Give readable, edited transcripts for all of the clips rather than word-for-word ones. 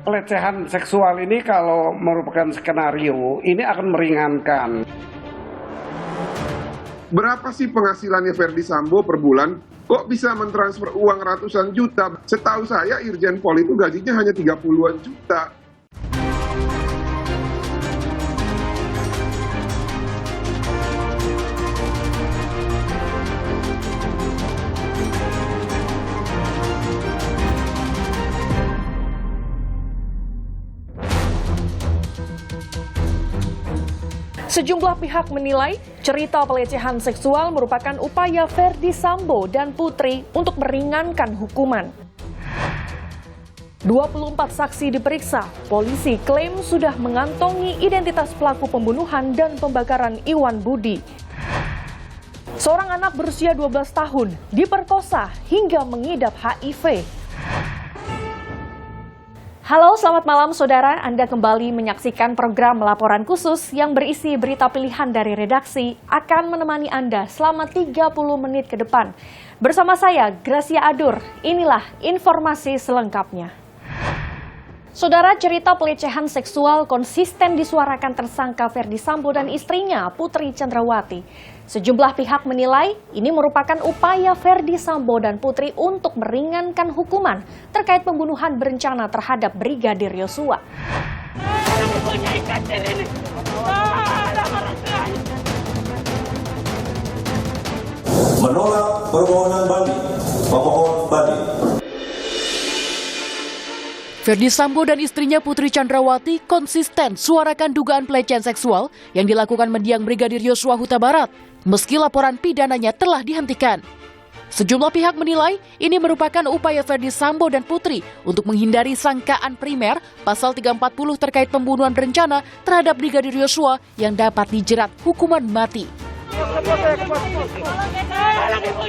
Pelecehan seksual ini kalau merupakan skenario, ini akan meringankan. Berapa sih penghasilannya Ferdy Sambo per bulan? Kok bisa mentransfer uang ratusan juta? Setahu saya Irjen Pol itu gajinya hanya 30-an juta. Sejumlah pihak menilai cerita pelecehan seksual merupakan upaya Ferdy Sambo dan Putri untuk meringankan hukuman. 24 saksi diperiksa, polisi klaim sudah mengantongi identitas pelaku pembunuhan dan pembakaran Iwan Budi. Seorang anak berusia 12 tahun diperkosa hingga mengidap HIV. Halo, selamat malam saudara. Anda kembali menyaksikan program Laporan Khusus yang berisi berita pilihan dari redaksi akan menemani Anda selama 30 menit ke depan. Bersama saya, Gracia Adur. Inilah informasi selengkapnya. Saudara, cerita pelecehan seksual konsisten disuarakan tersangka Ferdy Sambo dan istrinya Putri Chandrawati. Sejumlah pihak menilai ini merupakan upaya Ferdy Sambo dan Putri untuk meringankan hukuman terkait pembunuhan berencana terhadap Brigadir Yosua. Menolak permohonan banding, pemohon banding. Ferdy Sambo dan istrinya Putri Chandrawati konsisten suarakan dugaan pelecehan seksual yang dilakukan mendiang Brigadir Yosua Huta Barat, meski laporan pidananya telah dihentikan. Sejumlah pihak menilai ini merupakan upaya Ferdy Sambo dan Putri untuk menghindari sangkaan primer pasal 340 terkait pembunuhan berencana terhadap Brigadir Yosua yang dapat dijerat hukuman mati.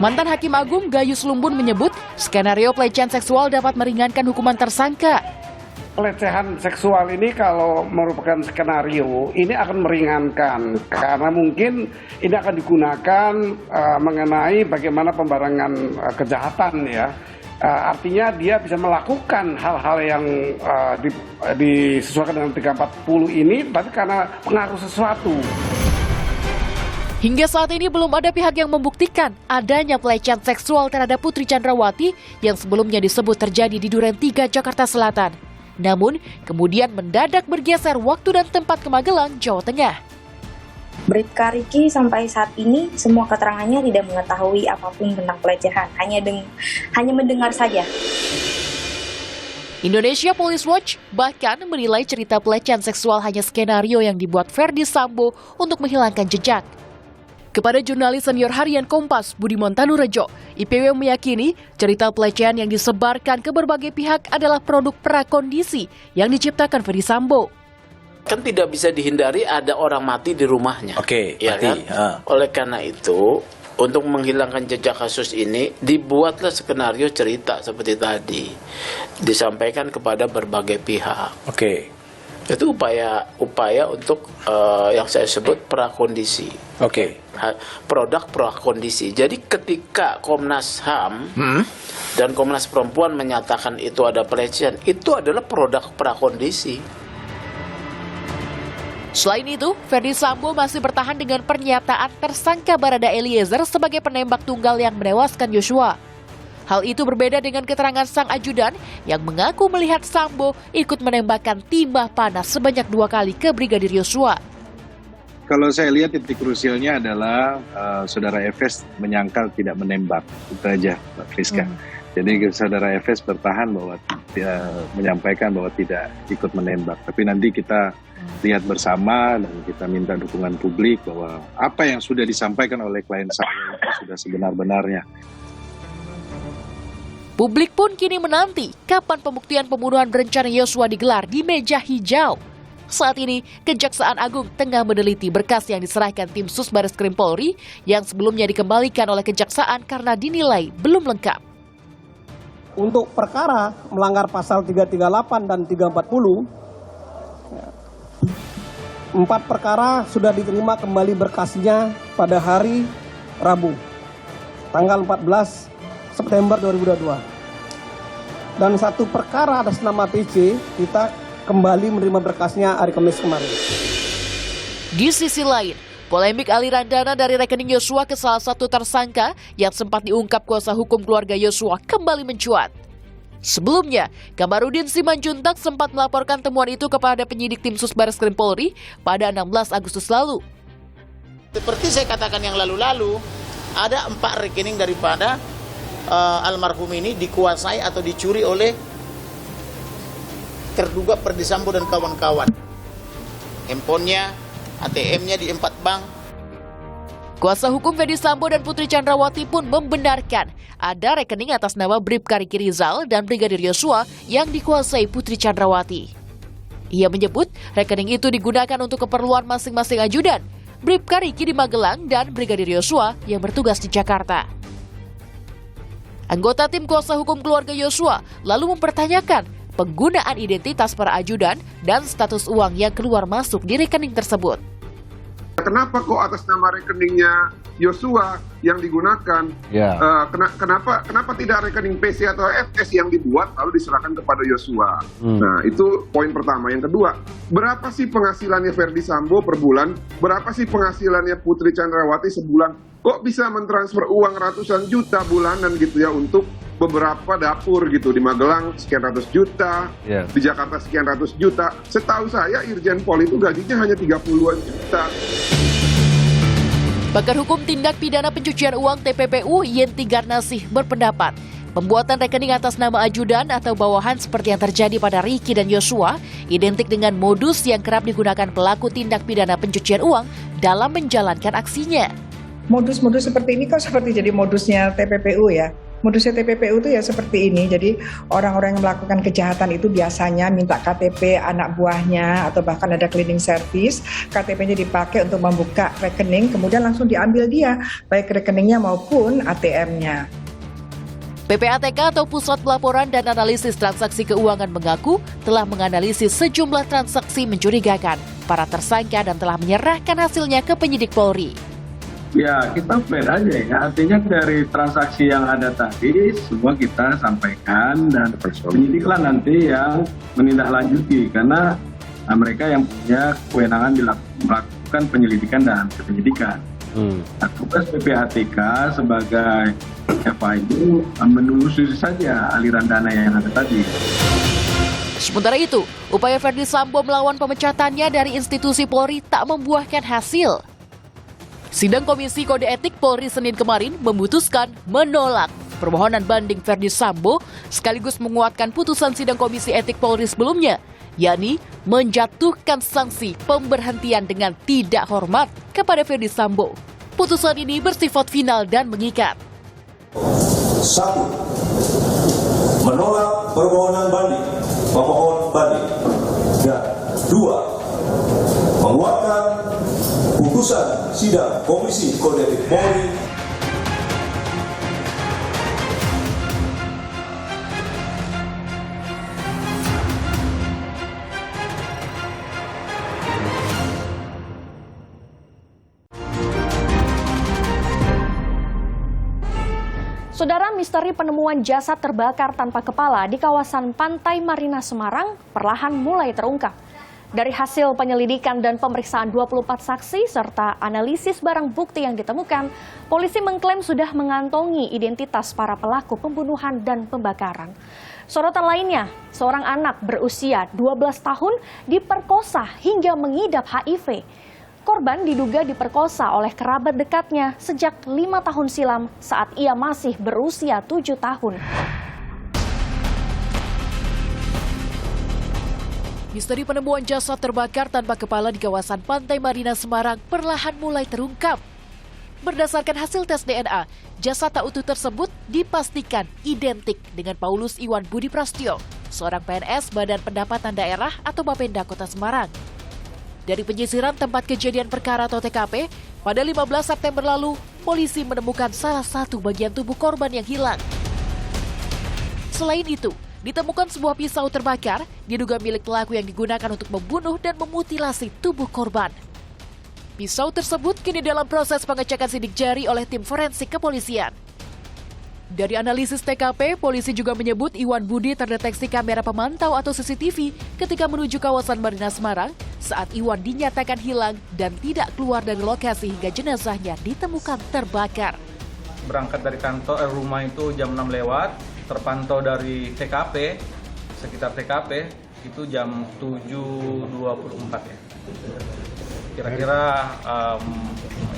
Mantan Hakim Agung Gayus Lumbun menyebut skenario pelecehan seksual dapat meringankan hukuman tersangka. Pelecehan seksual ini kalau merupakan skenario, ini akan meringankan karena mungkin ini akan digunakan mengenai bagaimana pembarangan kejahatan ya. Artinya dia bisa melakukan hal-hal yang disesuaikan dengan 340 ini, tapi karena pengaruh sesuatu. Hingga saat ini belum ada pihak yang membuktikan adanya pelecehan seksual terhadap Putri Chandrawati yang sebelumnya disebut terjadi di Duren 3, Jakarta Selatan. Namun, kemudian mendadak bergeser waktu dan tempat ke Magelang, Jawa Tengah. Bribka Riki sampai saat ini semua keterangannya tidak mengetahui apapun tentang pelecehan, hanya mendengar saja. Indonesia Police Watch bahkan menilai cerita pelecehan seksual hanya skenario yang dibuat Ferdy Sambo untuk menghilangkan jejak. Kepada jurnalis senior harian Kompas, Budiman Tanurejo, IPW meyakini cerita pelecehan yang disebarkan ke berbagai pihak adalah produk prakondisi yang diciptakan Ferdy Sambo. Kan tidak bisa dihindari ada orang mati di rumahnya. Oke, ya mati. Kan? Oleh karena itu, untuk menghilangkan jejak kasus ini, dibuatlah skenario cerita seperti tadi. Disampaikan kepada berbagai pihak. Oke. Itu upaya untuk yang saya sebut prakondisi. Oke. Produk prakondisi. Jadi ketika Komnas HAM dan Komnas Perempuan menyatakan itu ada pelecehan, itu adalah produk prakondisi. Selain itu, Ferdy Sambo masih bertahan dengan pernyataan tersangka Barada Eliezer sebagai penembak tunggal yang menewaskan Yosua. Hal itu berbeda dengan keterangan sang ajudan yang mengaku melihat Sambo ikut menembakkan timah panas sebanyak 2 kali ke Brigadir Yosua. Kalau saya lihat titik krusialnya adalah saudara Efes menyangkal tidak menembak, itu aja Mbak Friska. Jadi saudara Efes bertahan bahwa menyampaikan bahwa tidak ikut menembak. Tapi nanti kita lihat bersama dan kita minta dukungan publik bahwa apa yang sudah disampaikan oleh klien saya itu sudah sebenar-benarnya. Publik pun kini menanti kapan pembuktian pembunuhan berencana Yosua digelar di meja hijau. Saat ini, Kejaksaan Agung tengah meneliti berkas yang diserahkan tim Sus Bareskrim Polri yang sebelumnya dikembalikan oleh Kejaksaan karena dinilai belum lengkap. Untuk perkara melanggar pasal 338 dan 340, 4 perkara sudah diterima kembali berkasnya pada hari Rabu, tanggal 14 September 2022. dan 1 perkara atas nama PJ kita kembali menerima berkasnya hari Kamis kemarin. Di sisi lain, polemik aliran dana dari rekening Yosua ke salah satu tersangka yang sempat diungkap kuasa hukum keluarga Yosua kembali mencuat. Sebelumnya, Kamarudin Simanjuntak sempat melaporkan temuan itu kepada penyidik tim Sus Barreskrim Polri pada 16 Agustus lalu. Seperti saya katakan yang lalu-lalu, ada 4 rekening daripada almarhum ini dikuasai atau dicuri oleh terduga Ferdi Sambo dan kawan-kawan. Handphonenya, ATM-nya di 4 bank. Kuasa hukum Ferdi Sambo dan Putri Chandrawati pun membenarkan ada rekening atas nama Bribka Riki Rizal dan Brigadir Yosua yang dikuasai Putri Chandrawati. Ia menyebut rekening itu digunakan untuk keperluan masing-masing ajudan, Bribka Riki di Magelang dan Brigadir Yosua yang bertugas di Jakarta. Anggota tim kuasa hukum keluarga Yosua lalu mempertanyakan penggunaan identitas para ajudan dan status uang yang keluar masuk di rekening tersebut. Kenapa kok atas nama rekeningnya Yosua yang digunakan? Kenapa tidak rekening PC atau FS yang dibuat lalu diserahkan kepada Yosua? Nah, itu poin pertama. Yang kedua, berapa sih penghasilannya Ferdi Sambo per bulan? Berapa sih penghasilannya Putri Chandrawati sebulan? Kok bisa mentransfer uang ratusan juta bulanan gitu ya untuk beberapa dapur gitu, di Magelang sekian ratus juta, di Jakarta sekian ratus juta. Setahu saya Irjen Pol itu gajinya hanya 30-an juta. Pakar Hukum Tindak Pidana Pencucian Uang TPPU Yenti Garnasih berpendapat pembuatan rekening atas nama ajudan atau bawahan seperti yang terjadi pada Riki dan Yosua identik dengan modus yang kerap digunakan pelaku tindak pidana pencucian uang dalam menjalankan aksinya. Modus-modus seperti ini kok seperti jadi modusnya TPPU ya. Modusnya TPPU itu ya seperti ini, jadi orang-orang yang melakukan kejahatan itu biasanya minta KTP anak buahnya atau bahkan ada cleaning service, KTP-nya dipakai untuk membuka rekening, kemudian langsung diambil dia, baik rekeningnya maupun ATM-nya. PPATK atau Pusat Pelaporan dan Analisis Transaksi Keuangan mengaku telah menganalisis sejumlah transaksi mencurigakan para tersangka dan telah menyerahkan hasilnya ke penyidik Polri. Ya, kita fair aja ya. Artinya dari transaksi yang ada tadi, semua kita sampaikan dan penyidiklah nanti yang menindaklanjuti. Karena mereka yang punya kewenangan melakukan penyelidikan dan penyidikan. Tugas PPATK sebagai FIU menelusuri saja aliran dana yang ada tadi. Sementara itu, upaya Ferdi Sambo melawan pemecatannya dari institusi Polri tak membuahkan hasil. Sidang Komisi Kode Etik Polri Senin kemarin memutuskan menolak permohonan banding Ferdi Sambo sekaligus menguatkan putusan sidang Komisi Etik Polri sebelumnya, yakni menjatuhkan sanksi pemberhentian dengan tidak hormat kepada Ferdi Sambo. Putusan ini bersifat final dan mengikat. 1. Menolak permohonan banding pemohon banding. Dan 2. Menguatkan putusan sidang Komisi Kode Etik Polri. Saudara, misteri penemuan jasad terbakar tanpa kepala di kawasan Pantai Marina Semarang perlahan mulai terungkap. Dari hasil penyelidikan dan pemeriksaan 24 saksi serta analisis barang bukti yang ditemukan, polisi mengklaim sudah mengantongi identitas para pelaku pembunuhan dan pembakaran. Sorotan lainnya, seorang anak berusia 12 tahun diperkosa hingga mengidap HIV. Korban diduga diperkosa oleh kerabat dekatnya sejak 5 tahun silam saat ia masih berusia 7 tahun. Misteri penemuan jasad terbakar tanpa kepala di kawasan Pantai Marina Semarang perlahan mulai terungkap. Berdasarkan hasil tes DNA, jasad tak utuh tersebut dipastikan identik dengan Paulus Iwan Budi Prastyo, seorang PNS Badan Pendapatan Daerah atau Bapenda Kota Semarang. Dari penyisiran tempat kejadian perkara atau TKP, pada 15 September lalu, polisi menemukan salah satu bagian tubuh korban yang hilang. Selain itu, ditemukan sebuah pisau terbakar, diduga milik pelaku yang digunakan untuk membunuh dan memutilasi tubuh korban. Pisau tersebut kini dalam proses pengecekan sidik jari oleh tim forensik kepolisian. Dari analisis TKP, polisi juga menyebut Iwan Budi terdeteksi kamera pemantau atau CCTV ketika menuju kawasan Marina Semarang saat Iwan dinyatakan hilang dan tidak keluar dari lokasi hingga jenazahnya ditemukan terbakar. Berangkat dari kantor rumah itu jam 6 lewat, terpantau dari TKP, sekitar TKP itu jam 7.24 ya. Kira-kira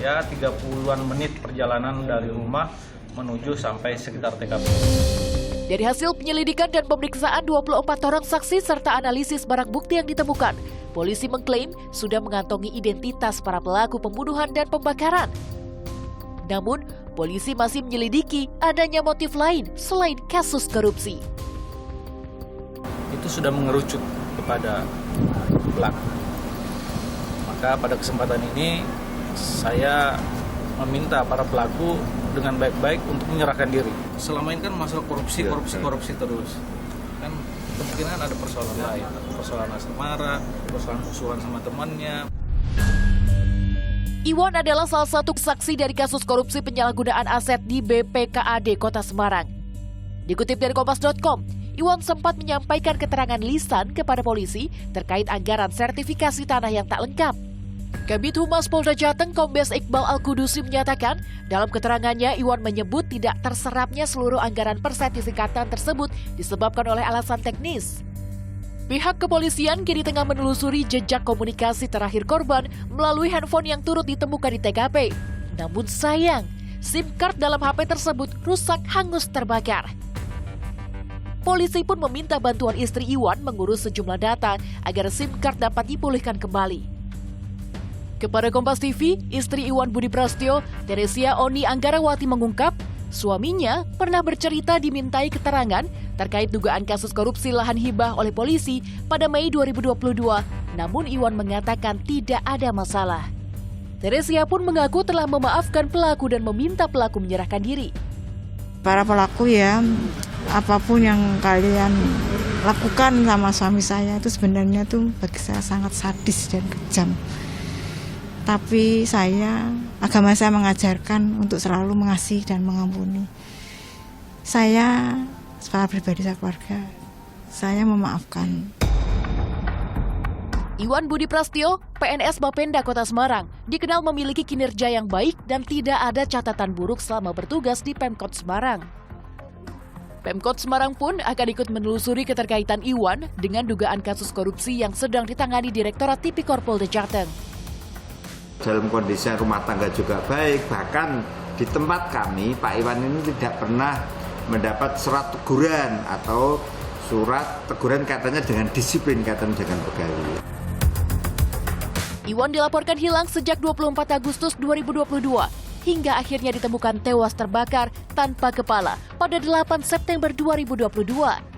ya 30-an menit perjalanan dari rumah menuju sampai sekitar TKP. Dari hasil penyelidikan dan pemeriksaan 24 orang saksi serta analisis barang bukti yang ditemukan, polisi mengklaim sudah mengantongi identitas para pelaku pembunuhan dan pembakaran. Namun, polisi masih menyelidiki adanya motif lain selain kasus korupsi. Itu sudah mengerucut kepada pelaku. Maka pada kesempatan ini saya meminta para pelaku dengan baik-baik untuk menyerahkan diri. Selama ini kan masalah korupsi terus. Kan kemungkinan ada persoalan lain, persoalan asmara, persoalan musuhan sama temannya. Iwan adalah salah satu saksi dari kasus korupsi penyalahgunaan aset di BPKAD Kota Semarang. Dikutip dari Kompas.com, Iwan sempat menyampaikan keterangan lisan kepada polisi terkait anggaran sertifikasi tanah yang tak lengkap. Kabid Humas Polda Jateng Kombes Iqbal Al-Kudusi menyatakan dalam keterangannya Iwan menyebut tidak terserapnya seluruh anggaran persertifikatan tersebut disebabkan oleh alasan teknis. Pihak kepolisian kini tengah menelusuri jejak komunikasi terakhir korban melalui handphone yang turut ditemukan di TKP. Namun sayang, SIM card dalam HP tersebut rusak hangus terbakar. Polisi pun meminta bantuan istri Iwan mengurus sejumlah data agar SIM card dapat dipulihkan kembali. Kepada Kompas TV, istri Iwan Budi Prasetyo, Teresia Oni Anggarawati mengungkap, suaminya pernah bercerita dimintai keterangan terkait dugaan kasus korupsi lahan hibah oleh polisi pada Mei 2022, namun Iwan mengatakan tidak ada masalah. Teresia pun mengaku telah memaafkan pelaku dan meminta pelaku menyerahkan diri. Para pelaku ya, apapun yang kalian lakukan sama suami saya itu sebenarnya tuh bagi saya sangat sadis dan kejam. Tapi agama saya mengajarkan untuk selalu mengasihi dan mengampuni. Saya, secara pribadi saya keluarga, saya memaafkan. Iwan Budi Prasetyo, PNS Bapenda Kota Semarang, dikenal memiliki kinerja yang baik dan tidak ada catatan buruk selama bertugas di Pemkot Semarang. Pemkot Semarang pun akan ikut menelusuri keterkaitan Iwan dengan dugaan kasus korupsi yang sedang ditangani Direktorat Tipikor Polda Jateng. Dalam kondisi rumah tangga juga baik, bahkan di tempat kami Pak Iwan ini tidak pernah mendapat surat teguran atau surat teguran katanya dengan disiplin, katanya dengan pegawai. Iwan dilaporkan hilang sejak 24 Agustus 2022 hingga akhirnya ditemukan tewas terbakar tanpa kepala pada 8 September 2022.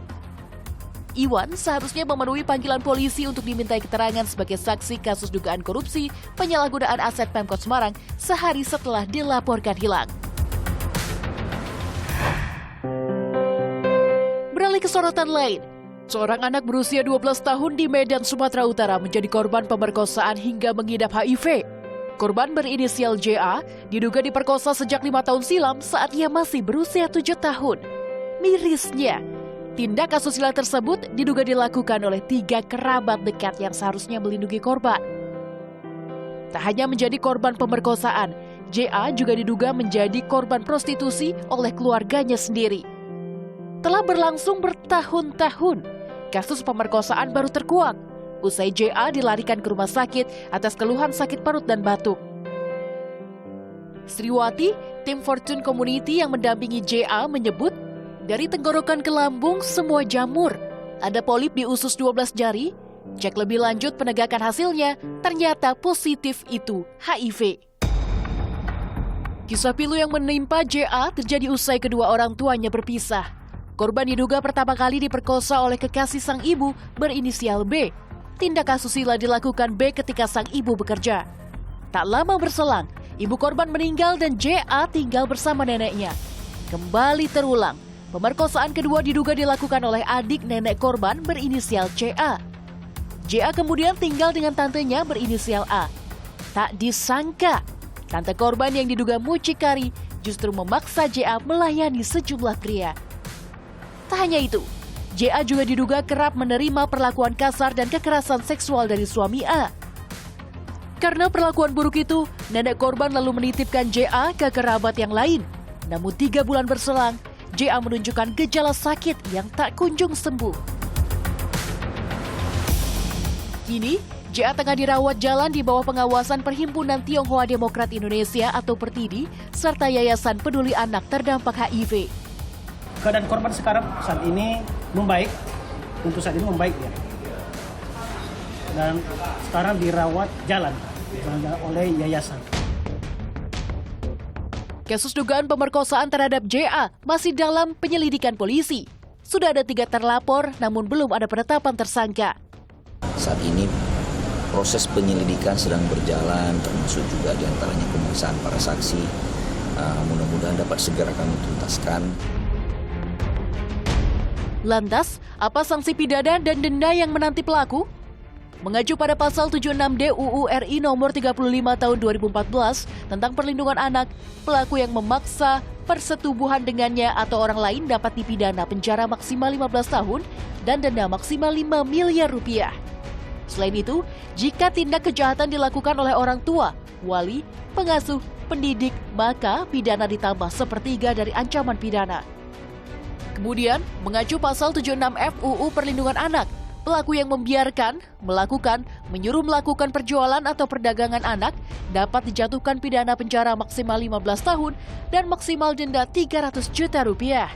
Iwan seharusnya memenuhi panggilan polisi untuk dimintai keterangan sebagai saksi kasus dugaan korupsi penyalahgunaan aset Pemkot Semarang sehari setelah dilaporkan hilang. Beralih ke sorotan lain, seorang anak berusia 12 tahun di Medan, Sumatera Utara menjadi korban pemerkosaan hingga mengidap HIV. Korban berinisial JA diduga diperkosa sejak 5 tahun silam saat ia masih berusia 7 tahun. Mirisnya, tindak asusila tersebut diduga dilakukan oleh 3 kerabat dekat yang seharusnya melindungi korban. Tak hanya menjadi korban pemerkosaan, JA juga diduga menjadi korban prostitusi oleh keluarganya sendiri. Telah berlangsung bertahun-tahun, kasus pemerkosaan baru terkuak. Usai JA dilarikan ke rumah sakit atas keluhan sakit perut dan batuk. Sriwati, tim Fortune Community yang mendampingi JA menyebut, dari tenggorokan ke lambung semua jamur. Ada polip di usus 12 jari. Cek lebih lanjut penegakan hasilnya, ternyata positif itu HIV. Kisah pilu yang menimpa JA terjadi usai kedua orang tuanya berpisah. Korban diduga pertama kali diperkosa oleh kekasih sang ibu berinisial B. Tindak asusila dilakukan B ketika sang ibu bekerja. Tak lama berselang, ibu korban meninggal dan JA tinggal bersama neneknya. Kembali terulang. Pemerkosaan kedua diduga dilakukan oleh adik nenek korban berinisial CA. JA kemudian tinggal dengan tantenya berinisial A. Tak disangka, tante korban yang diduga mucikari justru memaksa JA melayani sejumlah pria. Tak hanya itu, JA juga diduga kerap menerima perlakuan kasar dan kekerasan seksual dari suami A. Karena perlakuan buruk itu, nenek korban lalu menitipkan JA ke kerabat yang lain. Namun 3 bulan berselang, JA menunjukkan gejala sakit yang tak kunjung sembuh. Kini, JA tengah dirawat jalan di bawah pengawasan Perhimpunan Tionghoa Demokrat Indonesia atau Pertidi, serta Yayasan Peduli Anak Terdampak HIV. Keadaan korban sekarang saat ini membaik, untuk saat ini membaik ya. Dan sekarang dirawat jalan oleh yayasan. Kasus dugaan pemerkosaan terhadap JA masih dalam penyelidikan polisi. Sudah ada 3 terlapor, namun belum ada penetapan tersangka. Saat ini proses penyelidikan sedang berjalan, termasuk juga diantaranya pemeriksaan para saksi. Mudah-mudahan dapat segera kami tuntaskan. Lantas, apa sanksi pidana dan denda yang menanti pelaku? Mengacu pada pasal 76D UU RI nomor 35 tahun 2014 tentang perlindungan anak, pelaku yang memaksa persetubuhan dengannya atau orang lain dapat dipidana penjara maksimal 15 tahun dan denda maksimal 5 miliar rupiah. Selain itu, jika tindak kejahatan dilakukan oleh orang tua, wali, pengasuh, pendidik, maka pidana ditambah sepertiga dari ancaman pidana. Kemudian, mengacu pasal 76F UU Perlindungan Anak, pelaku yang membiarkan, melakukan, menyuruh melakukan perjualan atau perdagangan anak dapat dijatuhkan pidana penjara maksimal 15 tahun dan maksimal denda 300 juta rupiah.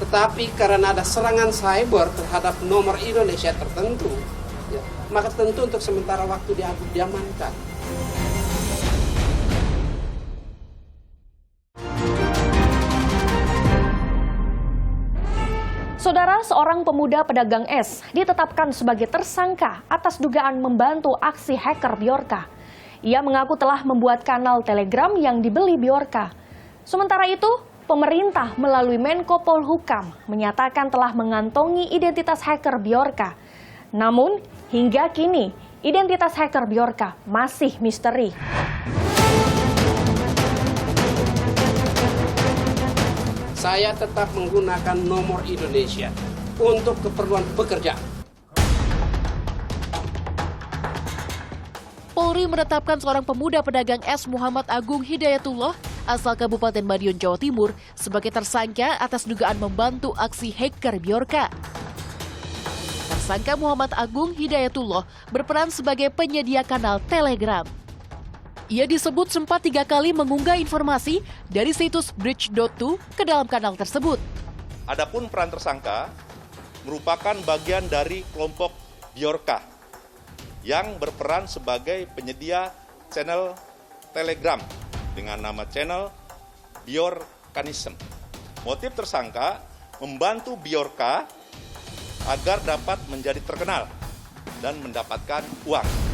Tetapi karena ada serangan cyber terhadap nomor Indonesia tertentu, ya, maka tentu untuk sementara waktu diamankan. Saudara, seorang pemuda pedagang es ditetapkan sebagai tersangka atas dugaan membantu aksi hacker Bjorka. Ia mengaku telah membuat kanal Telegram yang dibeli Bjorka. Sementara itu, pemerintah melalui Menko Polhukam menyatakan telah mengantongi identitas hacker Bjorka. Namun, hingga kini, identitas hacker Bjorka masih misteri. Saya tetap menggunakan nomor Indonesia untuk keperluan pekerjaan. Polri menetapkan seorang pemuda pedagang es Muhammad Agung Hidayatullah asal Kabupaten Madiun, Jawa Timur sebagai tersangka atas dugaan membantu aksi hacker Bjorka. Tersangka Muhammad Agung Hidayatullah berperan sebagai penyedia kanal Telegram. Ia disebut sempat 3 kali mengunggah informasi dari situs bridge.to ke dalam kanal tersebut. Adapun peran tersangka merupakan bagian dari kelompok Bjorka yang berperan sebagai penyedia channel Telegram dengan nama channel Bjorkanism. Motif tersangka membantu Bjorka agar dapat menjadi terkenal dan mendapatkan uang.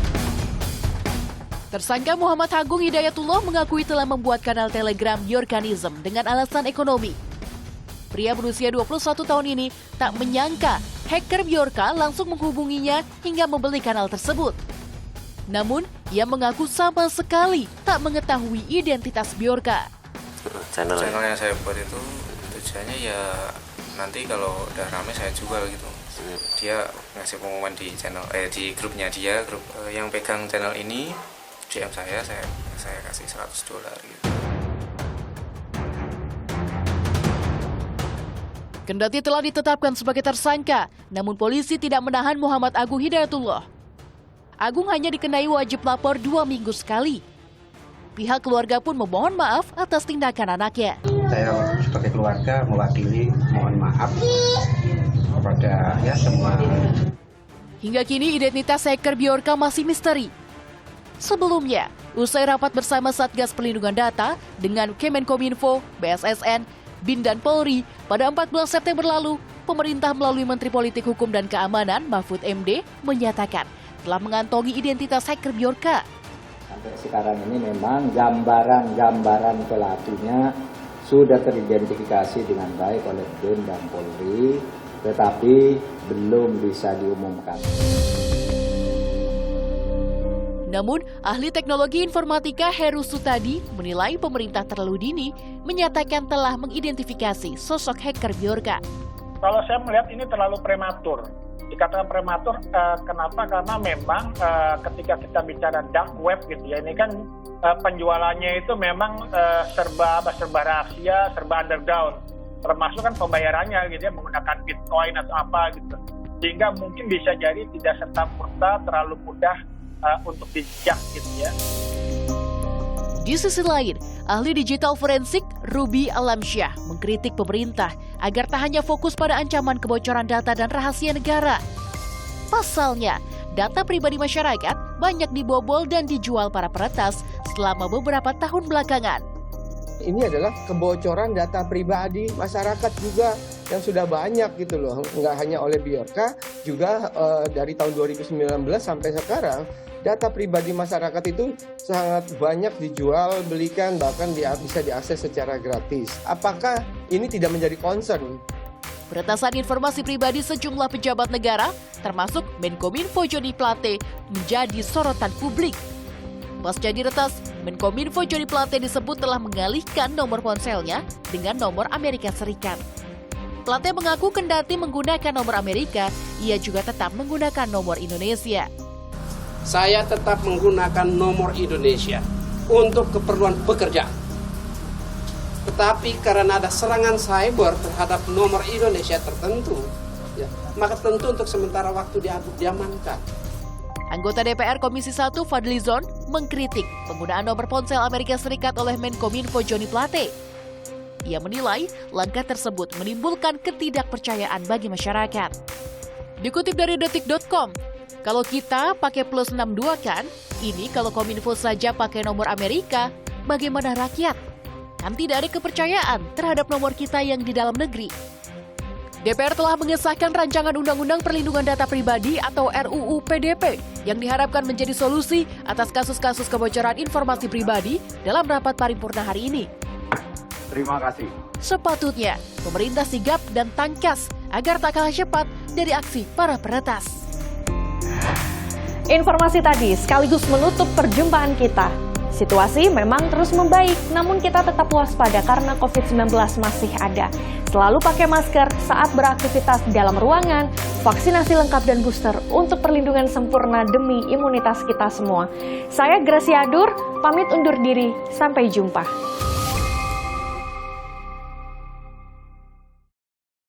Tersangka Muhammad Agung Hidayatullah mengakui telah membuat kanal Telegram Bjorkanism dengan alasan ekonomi. Pria berusia 21 tahun ini tak menyangka hacker Bjorka langsung menghubunginya hingga membeli kanal tersebut. Namun, ia mengaku sama sekali tak mengetahui identitas Bjorka. Channel yang saya buat itu tujuannya ya nanti kalau udah rame saya jual gitu. Dia ngasih pengumuman di channel di grupnya dia, grup yang pegang channel ini. DM saya kasih $100 gitu. Kendati telah ditetapkan sebagai tersangka, namun polisi tidak menahan Muhammad Agung Hidayatullah. Agung hanya dikenai wajib lapor 2 minggu sekali. Pihak keluarga pun memohon maaf atas tindakan anaknya. Saya sebagai keluarga mewakili mohon maaf kepada semua. Hingga kini identitas hacker Bjorka masih misteri. Sebelumnya, usai rapat bersama Satgas Perlindungan Data dengan Kemenkominfo, BSSN, BIN dan Polri pada 14 September lalu, pemerintah melalui Menteri Politik Hukum dan Keamanan Mahfud MD menyatakan telah mengantongi identitas hacker Bjorka. Sampai sekarang ini memang gambaran pelakunya sudah teridentifikasi dengan baik oleh BIN dan Polri, tetapi belum bisa diumumkan. Namun, ahli teknologi informatika Heru Sutadi menilai pemerintah terlalu dini menyatakan telah mengidentifikasi sosok hacker Bjorka. Kalau saya melihat ini terlalu prematur. Dikatakan prematur, kenapa? Karena memang ketika kita bicara dark web gitu ya, ini kan penjualannya itu memang serba rahasia, serba underground. Termasuk kan pembayarannya gitu ya, menggunakan Bitcoin atau apa gitu. Sehingga mungkin bisa jadi tidak serta-merta terlalu mudah untuk dijak gitu ya. Di sisi lain, ahli digital forensik Ruby Alamsyah mengkritik pemerintah agar tak hanya fokus pada ancaman kebocoran data dan rahasia negara. Pasalnya, data pribadi masyarakat banyak dibobol dan dijual para peretas selama beberapa tahun belakangan. Ini adalah kebocoran data pribadi masyarakat juga yang sudah banyak gitu loh. Nggak hanya oleh Bjorka, juga dari tahun 2019 sampai sekarang, data pribadi masyarakat itu sangat banyak dijual, belikan, bahkan bisa diakses secara gratis. Apakah ini tidak menjadi concern? Peretasan informasi pribadi sejumlah pejabat negara, termasuk Menkominfo Joni Plate, menjadi sorotan publik. Pasca diretas, Menkominfo Joni Plate disebut telah mengalihkan nomor ponselnya dengan nomor Amerika Serikat. Plate mengaku kendati menggunakan nomor Amerika, ia juga tetap menggunakan nomor Indonesia. Saya tetap menggunakan nomor Indonesia untuk keperluan pekerjaan. Tetapi karena ada serangan cyber terhadap nomor Indonesia tertentu, ya, maka tentu untuk sementara waktu diamankan. Anggota DPR Komisi 1 Fadlizon mengkritik penggunaan nomor ponsel Amerika Serikat oleh Menkominfo Joni Plate. Ia menilai langkah tersebut menimbulkan ketidakpercayaan bagi masyarakat. Dikutip dari detik.com, kalau kita pakai plus 62 kan, ini kalau Kominfo saja pakai nomor Amerika, bagaimana rakyat? Kan tidak ada kepercayaan terhadap nomor kita yang di dalam negeri. DPR telah mengesahkan rancangan Undang-Undang Perlindungan Data Pribadi atau RUU PDP yang diharapkan menjadi solusi atas kasus-kasus kebocoran informasi pribadi dalam rapat paripurna hari ini. Terima kasih. Sepatutnya, pemerintah sigap dan tangkas agar tak kalah cepat dari aksi para peretas. Informasi tadi sekaligus menutup perjumpaan kita. Situasi memang terus membaik, namun kita tetap waspada karena COVID-19 masih ada. Selalu pakai masker saat beraktivitas di dalam ruangan, vaksinasi lengkap dan booster untuk perlindungan sempurna demi imunitas kita semua. Saya Gracia Adur, pamit undur diri, sampai jumpa.